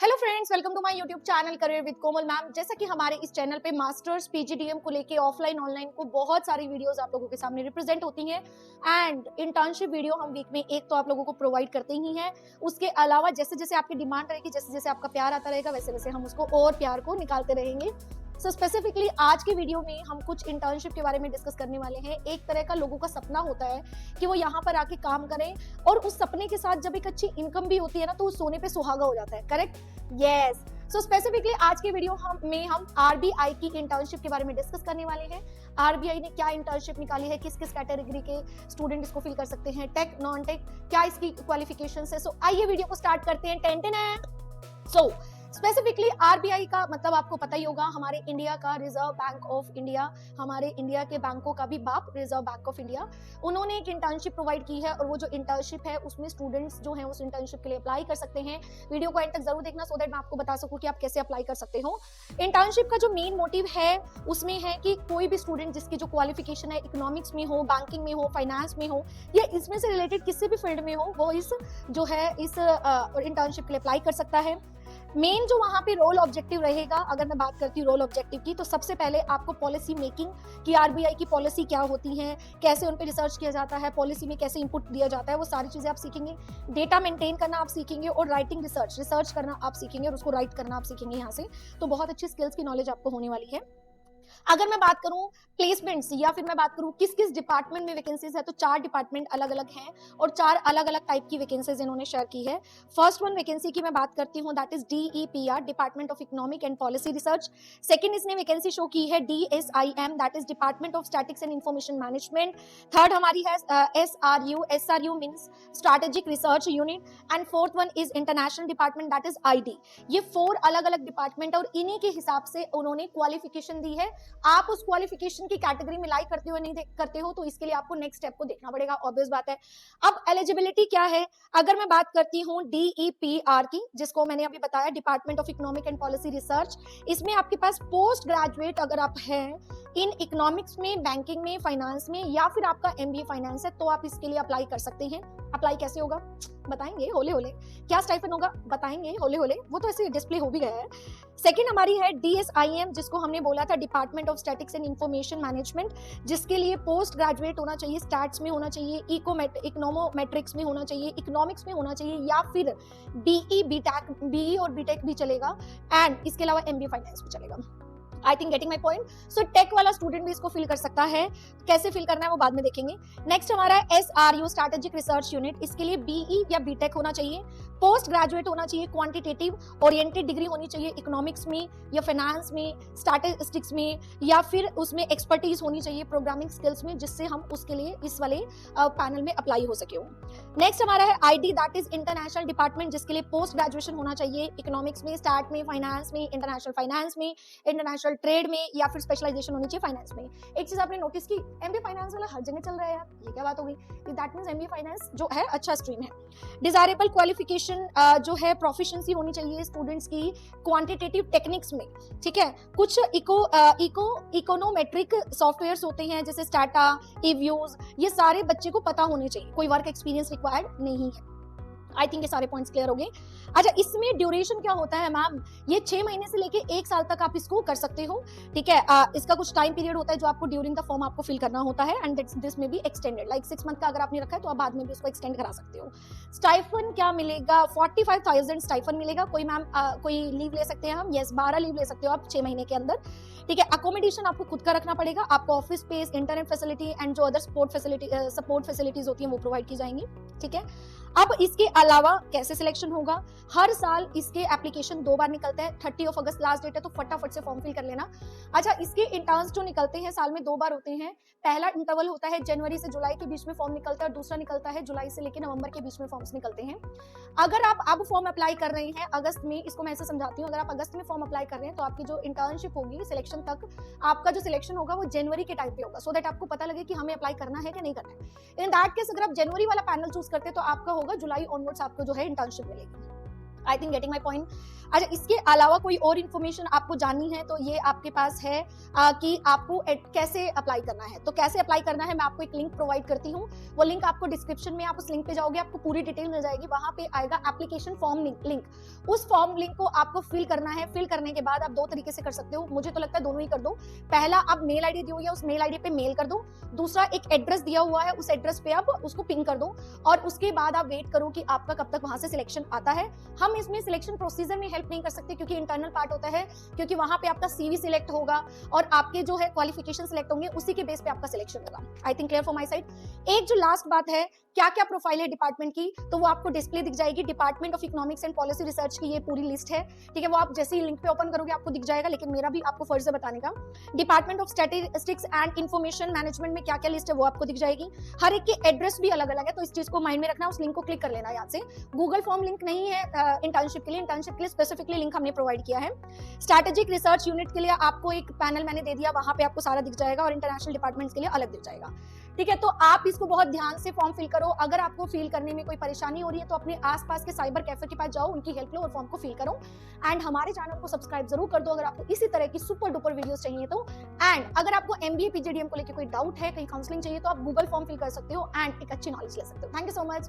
Hello friends, welcome to my YouTube channel career with Komal ma'am. जैसा कि हमारे इस चैनल पे मास्टर्स पीजीडीएम को लेके ऑफलाइन ऑनलाइन को बहुत सारी वीडियोस आप लोगों के सामने रिप्रेजेंट होती हैं एंड इंटर्नशिप वीडियो हम वीक में एक तो आप लोगों को प्रोवाइड करते ही हैं। उसके अलावा जैसे जैसे आपकी डिमांड रहेगी, जैसे जैसे आपका प्यार आता रहेगा, वैसे वैसे हम उसको और प्यार को निकालते रहेंगे। सो स्पेसिफिकली आज के वीडियो में हम कुछ इंटर्नशिप के बारे में डिस्कस करने वाले हैं। एक तरह का लोगों का सपना होता है कि वो यहाँ पर आके काम करें और उस सपने के साथ जब एक अच्छी इनकम भी होती है ना, तो उस सोने पे सुहागा हो जाता है। करेक्ट? यस। सो स्पेसिफिकली आज के वीडियो में हम आरबीआई की इंटर्नशिप के बारे में डिस्कस करने वाले हैं। आरबीआई ने क्या इंटर्नशिप निकाली है, किस किस कैटेगरी के स्टूडेंट इसको फिल कर सकते हैं, टेक नॉन टेक, क्या इसकी क्वालिफिकेशंस है। सो आइए वीडियो को स्टार्ट करते हैं। टेन सो स्पेसिफिकली आरबीआई का मतलब आपको पता ही होगा, हमारे इंडिया का रिजर्व बैंक ऑफ इंडिया, हमारे इंडिया के बैंकों का भी बाप रिजर्व बैंक ऑफ इंडिया। उन्होंने एक इंटर्नशिप प्रोवाइड की है और वो जो इंटर्नशिप है उसमें स्टूडेंट्स जो हैं उस इंटर्नशिप के लिए अप्लाई कर सकते हैं। वीडियो को एंड तक जरूर देखना सो दैट मैं आपको बता सकूं कि आप कैसे अप्लाई कर सकते हो। इंटर्नशिप का जो मेन मोटिव है उसमें है कि कोई भी स्टूडेंट जिसकी जो क्वालिफिकेशन है, इकोनॉमिक्स में हो, बैंकिंग में हो, फाइनेंस में हो या इसमें से रिलेटेड किसी भी फील्ड में हो, वो इस इंटर्नशिप के लिए अप्लाई कर सकता है। मेन जो वहां पे रोल ऑब्जेक्टिव रहेगा, अगर मैं बात करती हूँ रोल ऑब्जेक्टिव की, तो सबसे पहले आपको पॉलिसी मेकिंग की, आरबीआई की पॉलिसी क्या होती है, कैसे उन पे रिसर्च किया जाता है, पॉलिसी में कैसे इनपुट दिया जाता है, वो सारी चीजें आप सीखेंगे। डेटा मेंटेन करना आप सीखेंगे और राइटिंग रिसर्च करना आप सीखेंगे और उसको राइट करना आप सीखेंगे यहाँ से। तो बहुत अच्छी स्किल्स की नॉलेज आपको होने वाली है। अगर मैं बात करूं प्लेसमेंट्स या फिर मैं बात करूं किस किस डिपार्टमेंट में वैकेंसीज है, तो 4 डिपार्टमेंट अलग अलग हैं और 4 अलग अलग टाइप की वैकेंसीज इन्होंने शेयर की है। फर्स्ट वन वैकेंसी की मैं बात करती हूं, that is DEPR, department of economic and policy research. Second इसने वैकेंसी शो की है DSIM, that is department of statics and information management. Third हमारी है SRU means strategic research unit and fourth one is international department, that is ID. ये 4 अलग अलग department और इन्हीं के हिसाब से उन्होंने क्वालिफिकेशन दी है। आप उस क्वालिफिकेशन की कैटेगरी में लाइक करते हो नहीं करते हो, तो इसके लिए आपको नेक्स्ट स्टेप को देखना पड़ेगा, ऑब्वियस बात है। अब एलिजिबिलिटी क्या है, अगर मैं बात करती हूं डीईपीआर की, जिसको मैंने अभी बताया department of economic and policy research, इसमें आपके पास पोस्ट ग्रेजुएट अगर आप हैं इन इकोनॉमिक्स में, बैंकिंग में, फाइनेंस में या फिर आपका एमबीए फाइनेंस है, तो आप इसके लिए अप्लाई कर सकते हैं। अप्लाई कैसे होगा बताएंगे होले होले, क्या स्टाइफन होगा बताएंगे होले होले, वो तो ऐसे डिस्प्ले हो भी गया है। सेकंड हमारी है डीएसआईएम, जिसको हमने बोला था department of statics and information management, जिसके लिए पोस्ट ग्रेजुएट होना चाहिए, स्टैट्स में होना चाहिए, इकोनोमेट्रिक्स में होना चाहिए, इकोनॉमिक्स में होना चाहिए या फिर बीई और बीटेक भी चलेगा एंड इसके अलावा एमबीए फाइनेंस भी चलेगा। I think getting my point. So tech वाला स्टूडेंट भी इसको फिल कर सकता है, कैसे फिल करना है वो बाद में देखेंगे। नेक्स्ट हमारा है एसआरयू, स्ट्रैटेजिक रिसर्च यूनिट, इसके लिए बीई या बीटेक होना चाहिए, पोस्ट ग्रेजुएट होना चाहिए, क्वांटिटेटिव ओरिएंटेड डिग्री होनी चाहिए इकोनॉमिक्स में या फाइनेंस में, स्टैटिस्टिक्स में या फिर उसमें एक्सपर्टीज होनी चाहिए प्रोग्रामिंग स्किल्स में, जिससे हम उसके लिए इस वाले पैनल में अप्लाई हो सके। नेक्स्ट हमारा है ID, that is international department, जिसके लिए पोस्ट ग्रेजुएशन होना चाहिए इकोनॉमिक्स में, स्टैट में, फाइनेंस में, इंटरनेशनल फाइनेंस में, इंटरनेशनल ट्रेड में या फिर स्पेशलाइजेशन होनी चाहिए फाइनेंस में। एक चीज आपने नोटिस की, एमबीए फाइनेंस वाला हर जगह चल रहा है यार, ये क्या बात हो गई? दैट मींस एमबीए फाइनेंस जो है अच्छा स्ट्रीम है। डिजायरेबल क्वालिफिकेशन जो है प्रोफिशिएंसी होनी चाहिए स्टूडेंट्स की क्वांटिटेटिव टेक्निक्स में, ठीक है। कुछ इकोनोमेट्रिक सॉफ्टवेयर्स होते हैं जैसे स्टाटा, ईव्यूज, ये सारे बच्चे को पता होने चाहिए, कोई वर्क एक्सपीरियंस रिक्वायर्ड नहीं है। आई थिंक ये सारे पॉइंट्स क्लियर हो गए। अच्छा, इसमें ड्यूरेशन क्या होता है मैम? ये 6 महीने से लेके 1 साल तक आप इसको कर सकते हो, ठीक है। इसका कुछ टाइम पीरियड होता है जो आपको ड्यूरिंग द फॉर्म आपको फिल करना होता है एंड दिस में बी एक्सटेंडेड, लाइक 6 मंथ का अगर आपने रखा है तो आप बाद में भी उसको एक्सटेंड करा सकते हो। स्टाइफन क्या मिलेगा? 45,000 स्टाइफन मिलेगा। कोई मैम कोई लीव ले सकते हैं हम? यस, 12 लीव ले सकते हो आप 6 महीने के अंदर, ठीक है। अकोमोडेशन आपको खुद का रखना पड़ेगा, आपको office space, internet facility and जो अदर सपोर्ट फैसिलिटीज होती हैं वो प्रोवाइड की जाएंगी, ठीक है। अब इसके अलावा कैसे सिलेक्शन होगा? हर साल इसके एप्लीकेशन 2 बार निकलते हैं, 30 अगस्त लास्ट डेट है, तो फटाफट से फॉर्म फिल कर लेना। अच्छा, इसके इंटर्न्स जो निकलते हैं साल में 2 बार होते हैं। पहला इंटरवल होता है जनवरी से जुलाई के बीच में फॉर्म निकलता है और दूसरा निकलता है जुलाई से लेकर नवंबर के बीच में फॉर्म्स निकलते हैं। अगर आप अब फॉर्म अप्लाई कर रहे हैं अगस्त में, इसको मैं ऐसे समझाती हूँ, अगर आप अगस्त में फॉर्म अप्लाई कर रहे हैं तो आपकी जो इंटर्नशिप होगी सिलेक्शन तक, आपका जो सिलेक्शन होगा वो जनवरी के टाइम पे होगा, सो दैट आपको पता लगे कि हमें अप्लाई करना है कि नहीं करना है। इन दैट केस अगर आप जनवरी वाला पैनल चूज करते हैं तो आपका होगा जुलाई ऑनवर्ड्स आपको जो है इंटर्नशिप मिलेगी। आई थिंक गेटिंग माई पॉइंट। अच्छा, इसके अलावा कोई और इन्फॉर्मेशन आपको जाननी है तो ये आपके पास है कि आपको कैसे अप्लाई करना है। तो कैसे अप्लाई करना है, मैं आपको एक लिंक प्रोवाइड करती हूँ। वो लिंक आपको डिस्क्रिप्शन में, आप उस लिंक पे जाओगे, आपको पूरी डिटेल मिल जाएगी। वहां पे आएगा एप्लीकेशन फॉर्म लिंक। उस फॉर्म लिंक को आपको फिल करना है। फिल करने के बाद आप 2 तरीके से कर सकते हो, मुझे तो लगता है दोनों ही कर दो। पहला, आप मेल आईडी दी हुई है, उस मेल आईडी पे मेल कर दो। दूसरा, एक एड्रेस दिया हुआ है, उस एड्रेस पे आप उसको पिंग कर दो, और उसके बाद आप वेट करो कि आपका कब तक वहां से सिलेक्शन आता है। हम इसमें सिलेक्शन प्रोसीजर में हेल्प नहीं कर सकते क्योंकि इंटरनल पार्ट होता है, क्योंकि वहां पे आपका सीवी सिलेक्ट होगा और आपके जो है क्वालिफिकेशन सिलेक्ट होंगे, उसी के बेस पे आपका सिलेक्शन होगा। I think clear for my side. एक जो लास्ट बात है, क्या क्या प्रोफाइल है डिपार्टमेंट की, तो वो आपको डिस्प्ले दिख जाएगी। Department of economics and policy research की ये पूरी लिस्ट है, ठीक है। वो आप जैसे ही लिंक पे ओपन करोगे आपको दिख जाएगा, लेकिन मेरा भी आपको फर्ज है बताने का। Department of statistics and information management में क्या क्या लिस्ट है वो आपको दिख जाएगी। हर एक के एड्रेस भी अलग अलग है, तो इस चीज को माइंड में रखना, उस लिंक को क्लिक कर लेना याद से। गूगल फॉर्म लिंक नहीं है इंटर्नशिप के लिए, इंटर्नशिप के लिए स्पेसिफिकली लिंक हमने प्रोवाइड किया है। स्ट्रैटेजिक रिसर्च यूनिट के लिए आपको एक पैनल मैंने दे दिया, वहां पे आपको सारा दिख जाएगा, और इंटरनेशनल डिपार्टमेंट्स के लिए अलग दिख जाएगा, ठीक है। तो आप इसको बहुत ध्यान से फॉर्म फिल करो। अगर आपको फिल करने में कोई परेशानी हो रही है तो अपने आसपास के साइबर कैफे के पास जाओ, उनकी हेल्प लो और फॉर्म को फिल करो। एंड हमारे चैनल को सब्सक्राइब जरूर कर दो अगर आपको इसी तरह की सुपर डुपर वीडियोस चाहिए तो। एंड अगर आपको एमबीए पीजीडीएम को लेकर कोई डाउट है, कहीं काउंसलिंग चाहिए, तो आप गूगल फॉर्म फिल कर सकते हो एंड एक अच्छी नॉलेज ले सकते हो। Thank you so much.